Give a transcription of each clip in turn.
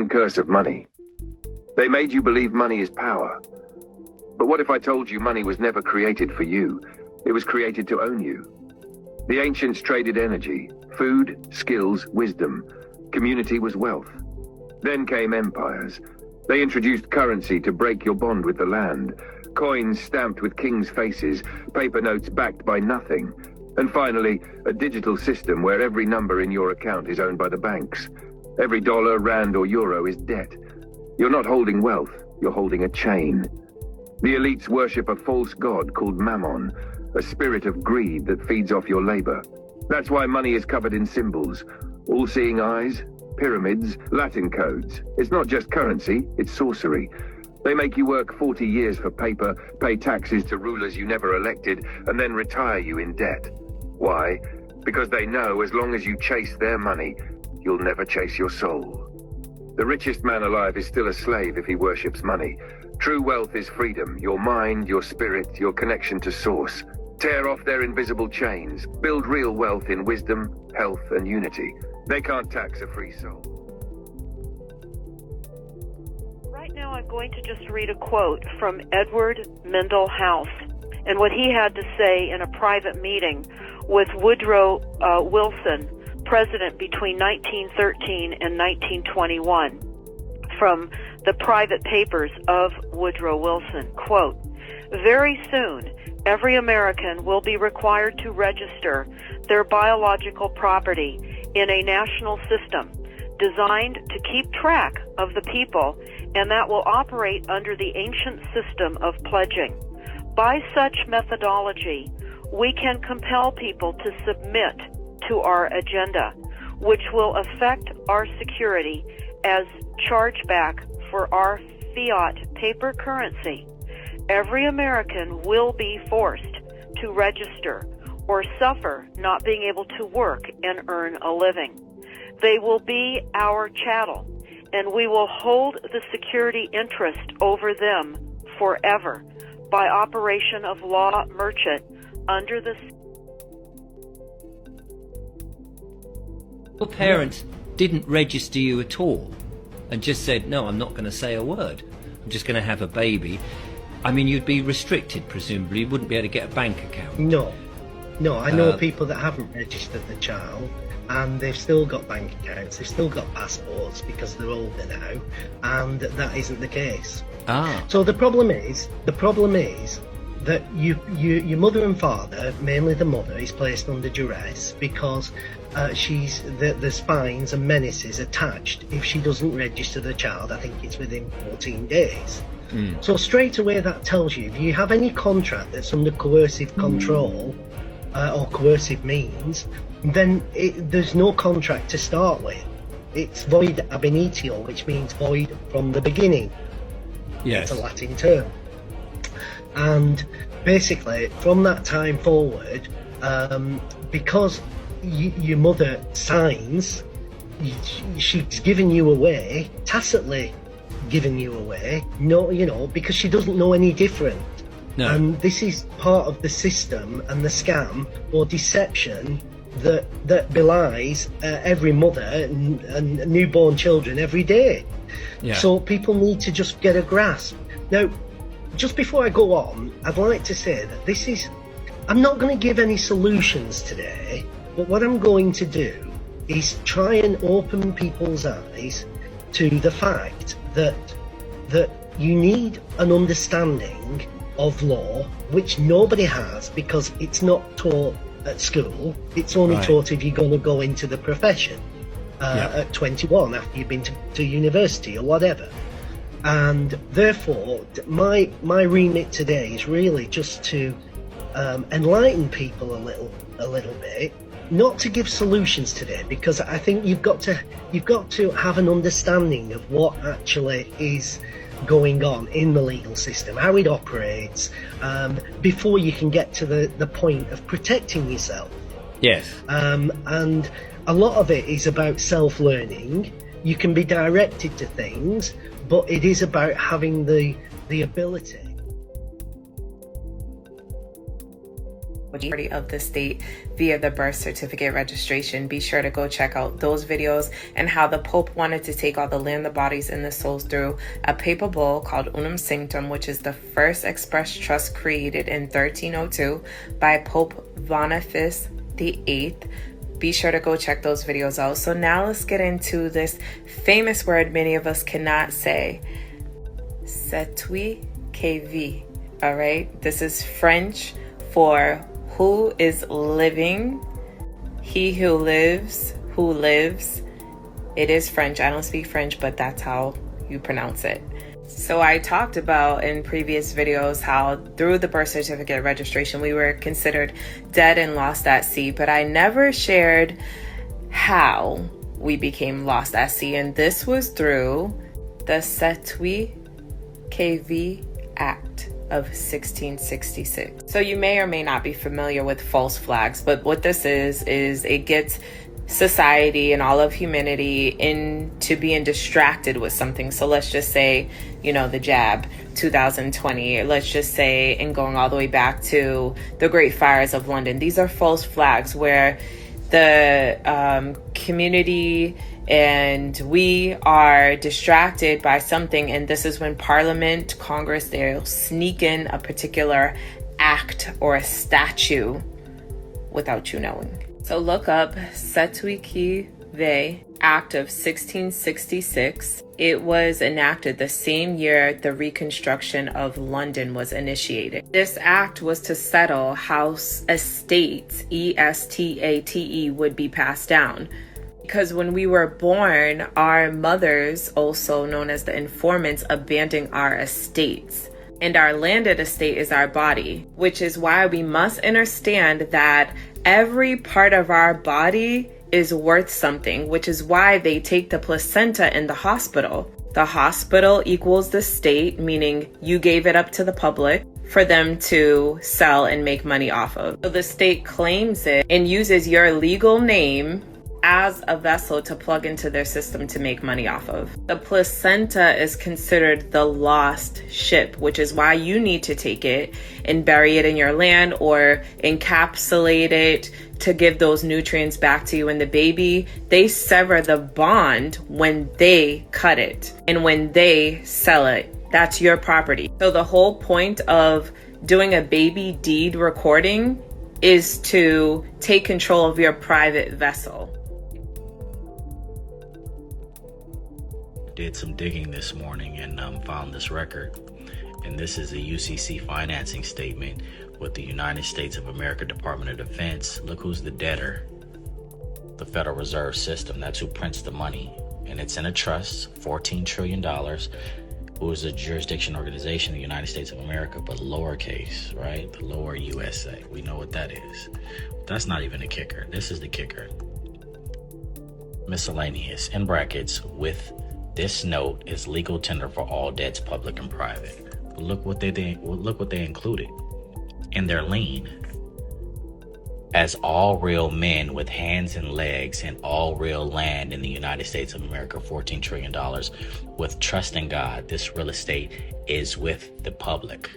and curse of money. They made you believe money is power. But what if I told you money was never created for you? It was created to own you. The ancients traded energy, food, skills, wisdom. Community was wealth. Then came empires. They introduced currency to break your bond with the land. Coins stamped with kings' faces, paper notes backed by nothing. And finally, a digital system where every number in your account is owned by the banks. Every dollar, rand, or euro is debt. You're not holding wealth, you're holding a chain. The elites worship a false god called Mammon, a spirit of greed that feeds off your labor. That's why money is covered in symbols, all-seeing eyes, pyramids, Latin codes. It's not just currency, it's sorcery. They make you work 40 years for paper, pay taxes to rulers you never elected, and then retire you in debt. Why? Because they know as long as you chase their money, you'll never chase your soul. The richest man alive is still a slave if he worships money. True wealth is freedom, your mind, your spirit, your connection to source. Tear off their invisible chains. Build real wealth in wisdom, health, and unity. They can't tax a free soul. Right now I'm going to just read a quote from Edward Mendell House and what he had to say in a private meeting with Woodrow Wilson, president between 1913 and 1921, from the private papers of Woodrow Wilson. Quote, "Very soon, every American will be required to register their biological property in a national system designed to keep track of the people, and that will operate under the ancient system of pledging. By such methodology, we can compel people to submit to our agenda, which will affect our security as chargeback for our fiat paper currency. Every American will be forced to register or suffer not being able to work and earn a living. They will be our chattel, and we will hold the security interest over them forever by operation of law merchant under the..." Your parents didn't register you at all and just said, no, I'm not going to say a word. I'm just going to have a baby. I mean, you'd be restricted, presumably. You wouldn't be able to get a bank account. No, I know people that haven't registered the child and they've still got bank accounts, they've still got passports because they're older now, and that isn't the case. So the problem is that your mother and father, mainly the mother, is placed under duress because there's fines and menaces attached if she doesn't register the child. I think it's within 14 days. So straight away that tells you, if you have any contract that's under coercive control or coercive means, then there's no contract to start with. It's void ab initio, which means void from the beginning. Yes. It's a Latin term. And basically, from that time forward, because your mother signs, she's giving you away, tacitly giving you away, because she doesn't know any different. No. And this is part of the system and the scam or deception that belies every mother and newborn children every day. Yeah. So people need to just get a grasp. Now, just before I go on, I'd like to say that I'm not going to give any solutions today, but what I'm going to do is try and open people's eyes to the fact that you need an understanding of law, which nobody has because it's not taught at school. It's only taught if you're going to go into the profession at 21 after you've been to university or whatever. And therefore, my remit today is really just to enlighten people a little bit, not to give solutions today, because I think you've got to have an understanding of what actually is going on in the legal system, how it operates, before you can get to the point of protecting yourself. Yes. And a lot of it is about self-learning. You can be directed to things, but it is about having the ability majority of the state via the birth certificate registration. Be sure to go check out those videos and how the Pope wanted to take all the land, the bodies, and the souls through a papal bull called Unum Sanctum, which is the first express trust created in 1302 by Pope Boniface VIII. Be sure to go check those videos out. So now let's get into this famous word many of us cannot say. Cestui Que Vie. All right, this is French for who is living, he who lives, who lives. It is French. I don't speak French, but that's how you pronounce it. So I talked about in previous videos how through the birth certificate registration, we were considered dead and lost at sea, but I never shared how we became lost at sea. And this was through the Cestui Que Vie Act of 1666. So you may or may not be familiar with false flags, but what this is it gets society and all of humanity into being distracted with something. So let's just say, the jab, 2020, let's just say, and going all the way back to the Great Fires of London. These are false flags where the community and we are distracted by something, and this is when Parliament, Congress, they'll sneak in a particular act or a statue without you knowing. So look up Cestui Que Vie Act of 1666. It was enacted the same year the reconstruction of London was initiated. This act was to settle how estates, estate, would be passed down. Because when we were born, our mothers, also known as the informants, abandoned our estates. And our landed estate is our body, which is why we must understand that every part of our body is worth something, which is why they take the placenta in the hospital. The hospital equals the state, meaning you gave it up to the public for them to sell and make money off of. So the state claims it and uses your legal name as a vessel to plug into their system to make money off of. The placenta is considered the lost ship, which is why you need to take it and bury it in your land or encapsulate it to give those nutrients back to you and the baby. They sever the bond when they cut it and when they sell it. That's your property. So the whole point of doing a baby deed recording is to take control of your private vessel. Did some digging this morning and found this record, and this is a UCC financing statement with the United States of America Department of Defense. Look who's the debtor. The Federal Reserve System. That's who prints the money, and it's in a trust, $14 trillion. Who is a jurisdiction organization in the United States of America, but lowercase, right? The lower USA. We know what that is. That's not even a kicker. This is the kicker. Miscellaneous, in brackets, with this note is legal tender for all debts, public and private. But look what they included in their lien. As all real men with hands and legs and all real land in the United States of America, $14 trillion, with trust in God, this real estate is with the public.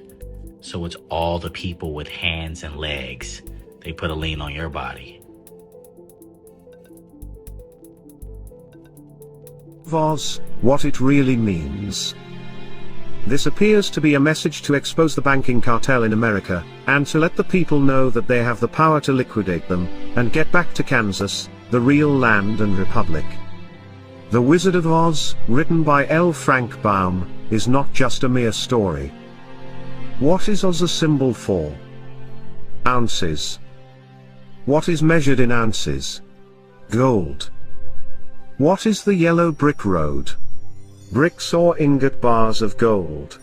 So it's all the people with hands and legs. They put a lien on your body. Voz, what it really means. This appears to be a message to expose the banking cartel in America, and to let the people know that they have the power to liquidate them, and get back to Kansas, the real land and republic. The Wizard of Oz, written by L. Frank Baum, is not just a mere story. What is Oz a symbol for? Ounces. What is measured in ounces? Gold. What is the yellow brick road? Bricks or ingot bars of gold.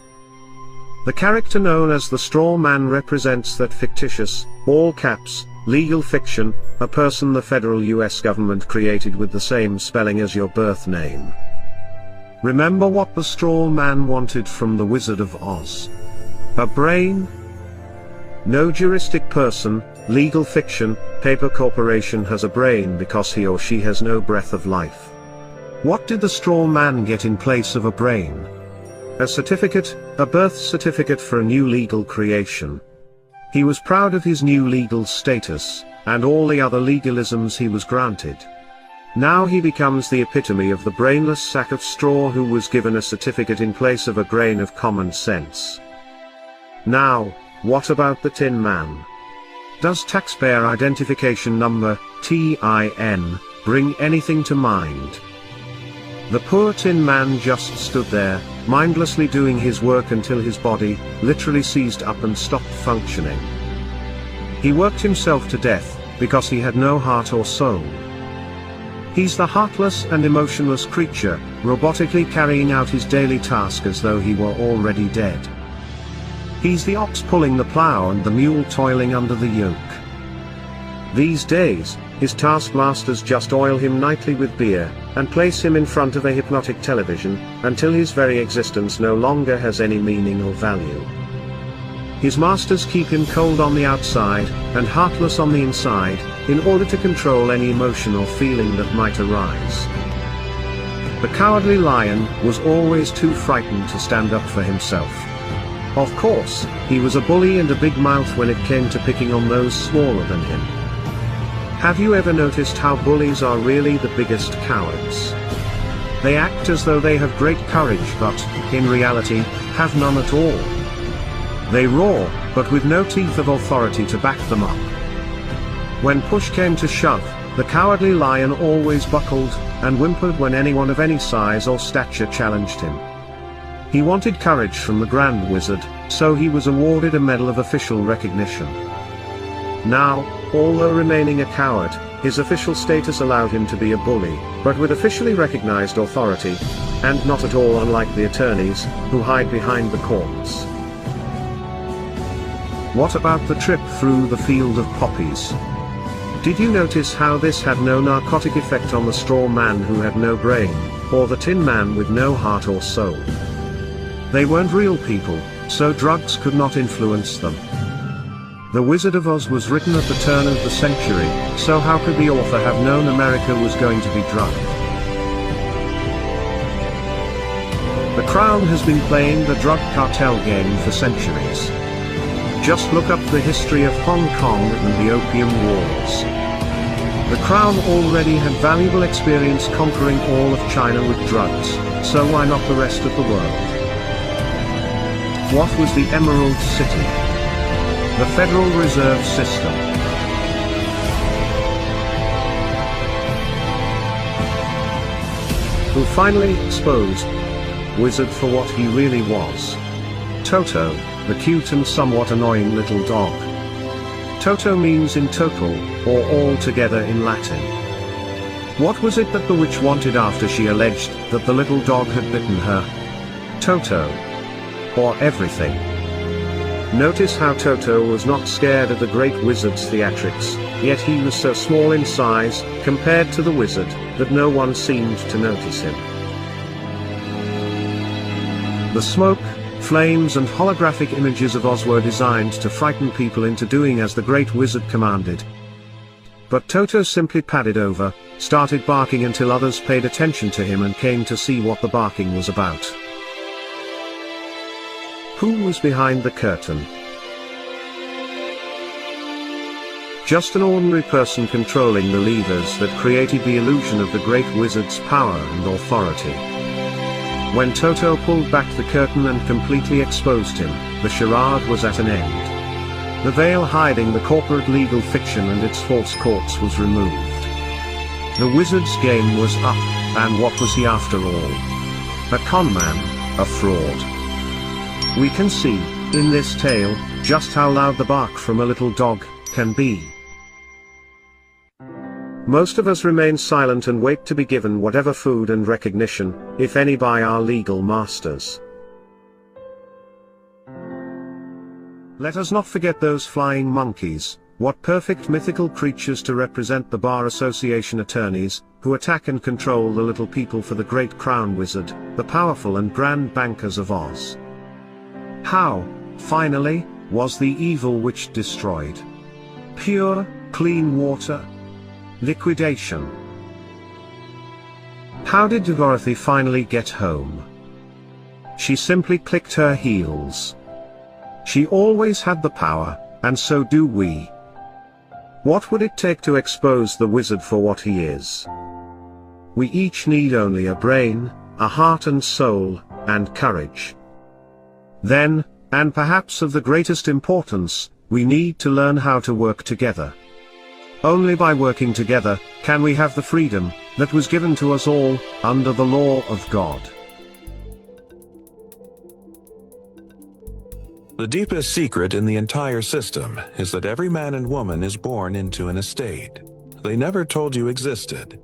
The character known as the straw man represents that fictitious, all caps, legal fiction, a person the federal US government created with the same spelling as your birth name. Remember what the straw man wanted from the Wizard of Oz? A brain? No juristic person, legal fiction, paper corporation has a brain because he or she has no breath of life. What did the straw man get in place of a brain? A certificate, a birth certificate for a new legal creation. He was proud of his new legal status, and all the other legalisms he was granted. Now he becomes the epitome of the brainless sack of straw who was given a certificate in place of a grain of common sense. Now, what about the Tin Man? Does taxpayer identification number, TIN, bring anything to mind? The poor Tin Man just stood there, mindlessly doing his work until his body literally seized up and stopped functioning. He worked himself to death, because he had no heart or soul. He's the heartless and emotionless creature, robotically carrying out his daily task as though he were already dead. He's the ox pulling the plow and the mule toiling under the yoke. These days, his taskmasters just oil him nightly with beer, and place him in front of a hypnotic television, until his very existence no longer has any meaning or value. His masters keep him cold on the outside, and heartless on the inside, in order to control any emotion or feeling that might arise. The Cowardly Lion was always too frightened to stand up for himself. Of course, he was a bully and a big mouth when it came to picking on those smaller than him. Have you ever noticed how bullies are really the biggest cowards? They act as though they have great courage but, in reality, have none at all. They roar, but with no teeth of authority to back them up. When push came to shove, the Cowardly Lion always buckled, and whimpered when anyone of any size or stature challenged him. He wanted courage from the Grand Wizard, so he was awarded a medal of official recognition. Now, although remaining a coward, his official status allowed him to be a bully, but with officially recognized authority, and not at all unlike the attorneys, who hide behind the courts. What about the trip through the field of poppies? Did you notice how this had no narcotic effect on the straw man who had no brain, or the Tin Man with no heart or soul? They weren't real people, so drugs could not influence them. The Wizard of Oz was written at the turn of the century, so how could the author have known America was going to be drugged? The Crown has been playing the drug cartel game for centuries. Just look up the history of Hong Kong and the Opium Wars. The Crown already had valuable experience conquering all of China with drugs, so why not the rest of the world? What was the Emerald City? The Federal Reserve System. Who finally exposed Wizard for what he really was. Toto, the cute and somewhat annoying little dog. Toto means in total, or all together in Latin. What was it that the witch wanted after she alleged that the little dog had bitten her? Toto. Or everything. Notice how Toto was not scared of the great wizard's theatrics, yet he was so small in size, compared to the wizard, that no one seemed to notice him. The smoke, flames and holographic images of Oz were designed to frighten people into doing as the great wizard commanded. But Toto simply padded over, started barking until others paid attention to him and came to see what the barking was about. Who was behind the curtain? Just an ordinary person controlling the levers that created the illusion of the great wizard's power and authority. When Toto pulled back the curtain and completely exposed him, the charade was at an end. The veil hiding the corporate legal fiction and its false courts was removed. The wizard's game was up, and what was he after all? A con man, a fraud. We can see, in this tale, just how loud the bark from a little dog can be. Most of us remain silent and wait to be given whatever food and recognition, if any, by our legal masters. Let us not forget those flying monkeys, what perfect mythical creatures to represent the Bar Association attorneys, who attack and control the little people for the great Crown Wizard, the powerful and grand bankers of Oz. How, finally, was the evil witch destroyed? Pure, clean water? Liquidation. How did Dorothy finally get home? She simply clicked her heels. She always had the power, and so do we. What would it take to expose the wizard for what he is? We each need only a brain, a heart and soul, and courage. Then, and perhaps of the greatest importance, we need to learn how to work together. Only by working together, can we have the freedom that was given to us all, under the law of God. The deepest secret in the entire system is that every man and woman is born into an estate they never told you existed,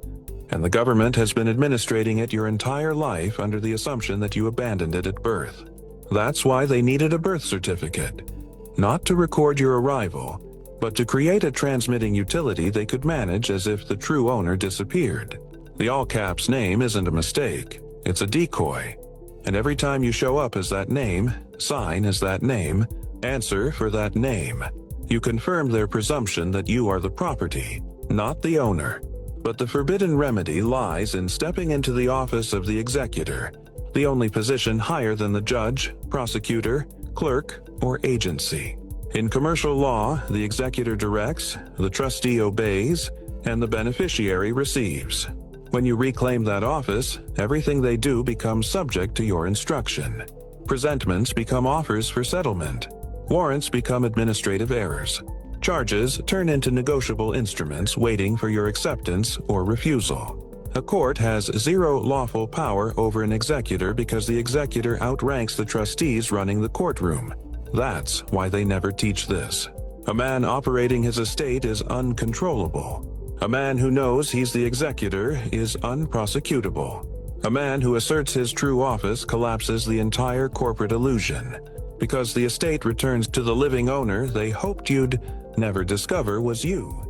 and the government has been administrating it your entire life under the assumption that you abandoned it at birth. That's why they needed a birth certificate, not to record your arrival, but to create a transmitting utility they could manage as if the true owner disappeared. The all-caps name isn't a mistake, it's a decoy. And every time you show up as that name, sign as that name, answer for that name, you confirm their presumption that you are the property, not the owner. But the forbidden remedy lies in stepping into the office of the executor, the only position higher than the judge, prosecutor, clerk, or agency. In commercial law, the executor directs, the trustee obeys, and the beneficiary receives. When you reclaim that office, everything they do becomes subject to your instruction. Presentments become offers for settlement. Warrants become administrative errors. Charges turn into negotiable instruments waiting for your acceptance or refusal. A court has zero lawful power over an executor because the executor outranks the trustees running the courtroom. That's why they never teach this. A man operating his estate is uncontrollable. A man who knows he's the executor is unprosecutable. A man who asserts his true office collapses the entire corporate illusion, because the estate returns to the living owner they hoped you'd never discover was you.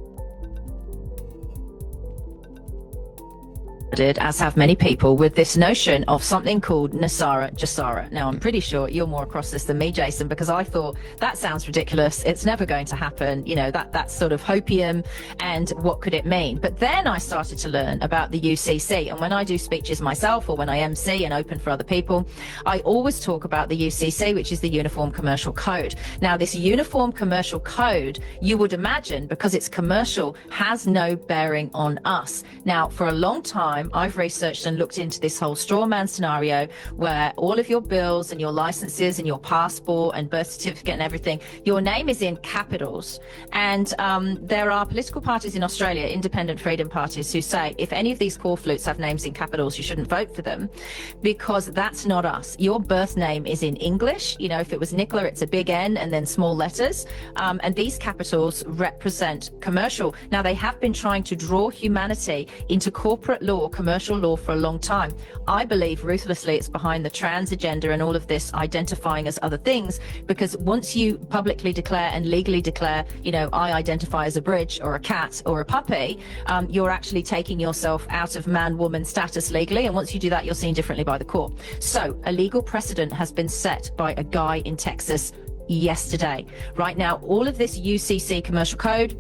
As have many people, with this notion of something called Nasara Jasara. Now, I'm pretty sure you're more across this than me, Jason, because I thought that sounds ridiculous. It's never going to happen. You know, that's sort of hopium, and what could it mean? But then I started to learn about the UCC, and when I do speeches myself or when I MC and open for other people, I always talk about the UCC, which is the Uniform Commercial Code. Now, this Uniform Commercial Code, you would imagine, because it's commercial, has no bearing on us. Now, for a long time, I've researched and looked into this whole straw man scenario where all of your bills and your licenses and your passport and birth certificate and everything, your name is in capitals. And there are political parties in Australia, independent freedom parties, who say if any of these corflutes have names in capitals, you shouldn't vote for them, because that's not us. Your birth name is in English. You know, if it was Nicola, it's a big N and then small letters. And these capitals represent commercial. Now, they have been trying to draw humanity into corporate law, commercial law, for a long time. I believe ruthlessly it's behind the trans agenda and all of this identifying as other things, because once you publicly declare and legally declare, you know, I identify as a bridge or a cat or a puppy, you're actually taking yourself out of man-woman status legally, and once you do that, you're seen differently by the court. So a legal precedent has been set by a guy in Texas yesterday. Right now, all of this UCC commercial code,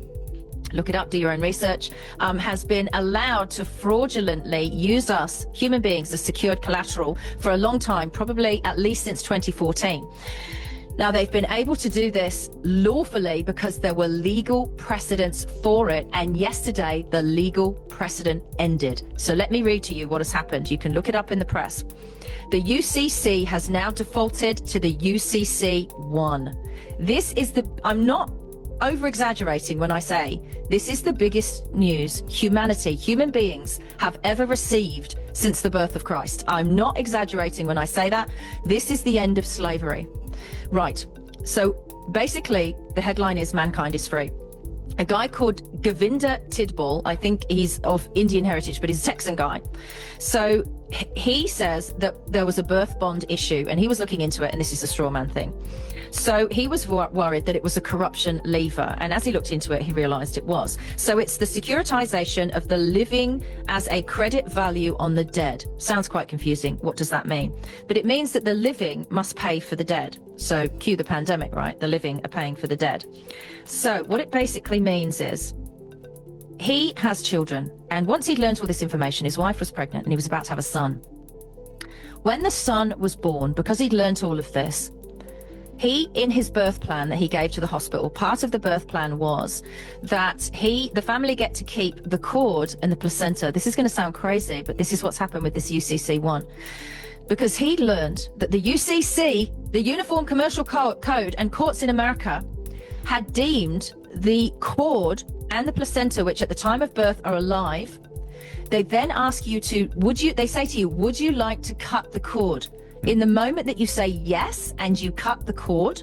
look it up, do your own research, has been allowed to fraudulently use us, human beings, as secured collateral for a long time, probably at least since 2014. Now, they've been able to do this lawfully because there were legal precedents for it, and yesterday the legal precedent ended. So let me read to you what has happened. You can look it up in the press. The UCC has now defaulted to the UCC 1. This is I'm not over-exaggerating when I say this is the biggest news human beings have ever received since the birth of Christ. I'm not exaggerating when I say that. This is the end of slavery. Right. So basically, the headline is mankind is free. A guy called Govinda Tidbal, I think he's of Indian heritage, but he's a Texan guy. So he says that there was a birth bond issue, and he was looking into it, and this is a straw man thing. So he was worried that it was a corruption lever, and as he looked into it, he realized it was. So it's the securitization of the living as a credit value on the dead. Sounds quite confusing. What does that mean? But it means that the living must pay for the dead. So cue the pandemic, right? The living are paying for the dead. So what it basically means is he has children, and once he'd learned all this information, his wife was pregnant and he was about to have a son. When the son was born, because he'd learned all of this, He, in his birth plan that he gave to the hospital, part of the birth plan was that the family get to keep the cord and the placenta. This is going to sound crazy, but this is what's happened with this UCC1. Because he learned that the UCC, the Uniform Commercial Code, and courts in America had deemed the cord and the placenta, which at the time of birth are alive. They then ask you to, they say to you, would you like to cut the cord? In the moment that you say yes and you cut the cord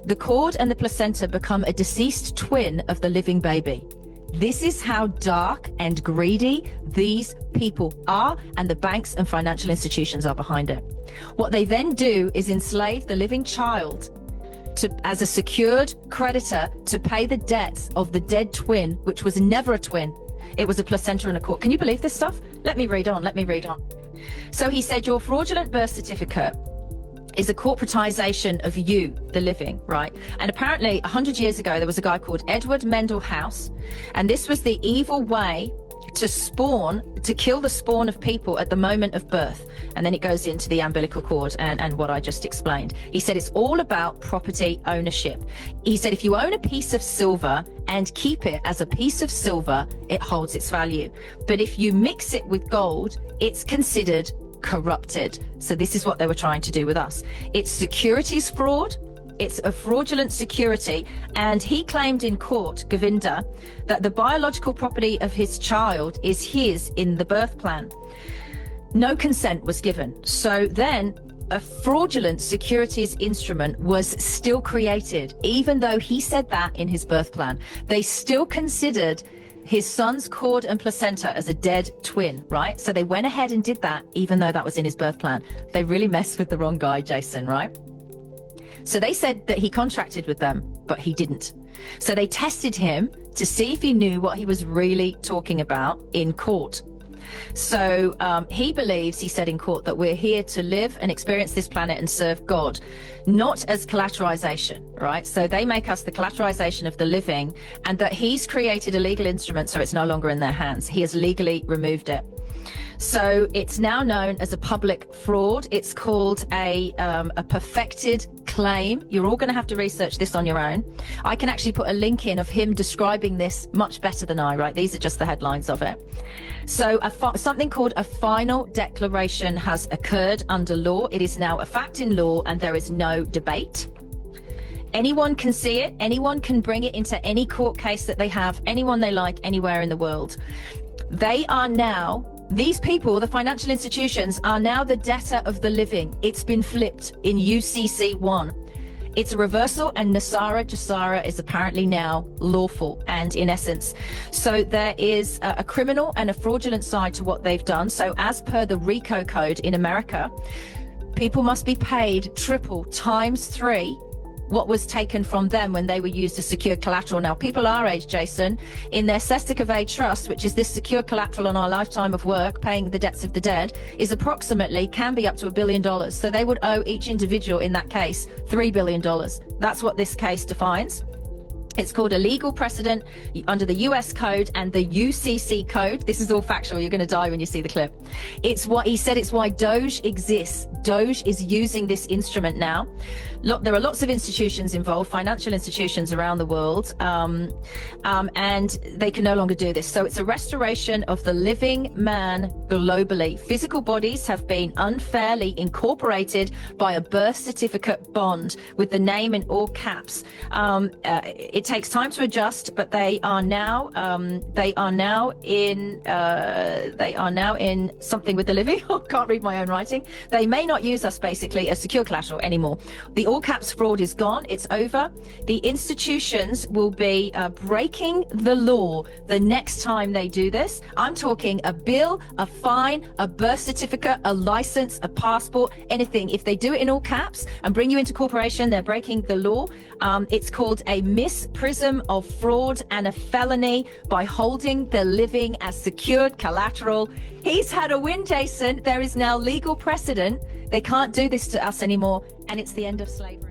and the placenta become a deceased twin of the living baby. This is how dark and greedy these people are, and the banks and financial institutions are behind it. What they then do is enslave the living child as a secured creditor to pay the debts of the dead twin, which was never a twin. It was a placenta and a cord. Can you believe this stuff? Let me read on. So he said, your fraudulent birth certificate is a corporatization of you, the living, right? And apparently 100 years ago, there was a guy called Edward Mendel House, and this was the evil way to kill the spawn of people at the moment of birth. And then it goes into the umbilical cord and what I just explained. He said it's all about property ownership. He said if you own a piece of silver and keep it as a piece of silver, it holds its value. But if you mix it with gold, it's considered corrupted. So this is what they were trying to do with us. It's securities fraud. It's a fraudulent security, and he claimed in court, Govinda, that the biological property of his child is his in the birth plan. No consent was given. So then a fraudulent securities instrument was still created, even though he said that in his birth plan. They still considered his son's cord and placenta as a dead twin, right? So they went ahead and did that, even though that was in his birth plan. They really messed with the wrong guy, Jason, right? So they said that he contracted with them, but he didn't. So they tested him to see if he knew what he was really talking about in court. So he believes, he said in court, that we're here to live and experience this planet and serve God, not as collateralization, right? So they make us the collateralization of the living, and that he's created a legal instrument so it's no longer in their hands. He has legally removed it. So it's now known as a public fraud. It's called a perfected claim. You're all going to have to research this on your own. I can actually put a link in of him describing this much better than I, right? These are just the headlines of it. So something called a final declaration has occurred under law. It is now a fact in law, and there is no debate. Anyone can see it. Anyone can bring it into any court case that they have, anyone they like, anywhere in the world. They are now, these people, the financial institutions, are now the debtor of the living. It's been flipped in UCC1. It's a reversal, and Nasara Jasara is apparently now lawful, and in essence. So there is a criminal and a fraudulent side to what they've done. So as per the RICO code in America, people must be paid triple times 3 what was taken from them when they were used as secure collateral. Now, people our age, Jason, in their Cestui Que Vie trust, which is this secure collateral on our lifetime of work, paying the debts of the dead, is approximately, can be up to $1 billion. So they would owe each individual in that case $3 billion. That's what this case defines. It's called a legal precedent under the US code and the UCC code. This is all factual. You're going to die when you see the clip. It's what he said. It's why Doge exists. Doge is using this instrument now. Look, there are lots of institutions involved, financial institutions around the world, and they can no longer do this. So it's a restoration of the living man globally. Physical bodies have been unfairly incorporated by a birth certificate bond with the name in all caps. It takes time to adjust, but they are now in something with the living. I can't read my own writing. They may not use us basically as secure collateral anymore. The all caps fraud is gone. It's over. The institutions will be breaking the law the next time they do this. I'm talking a bill, a fine, a birth certificate, a license, a passport, anything. If they do it in all caps and bring you into corporation, they're breaking the law. It's called a misprism of fraud and a felony by holding the living as secured collateral. He's had a win, Jason. There is now legal precedent. They can't do this to us anymore, and it's the end of slavery.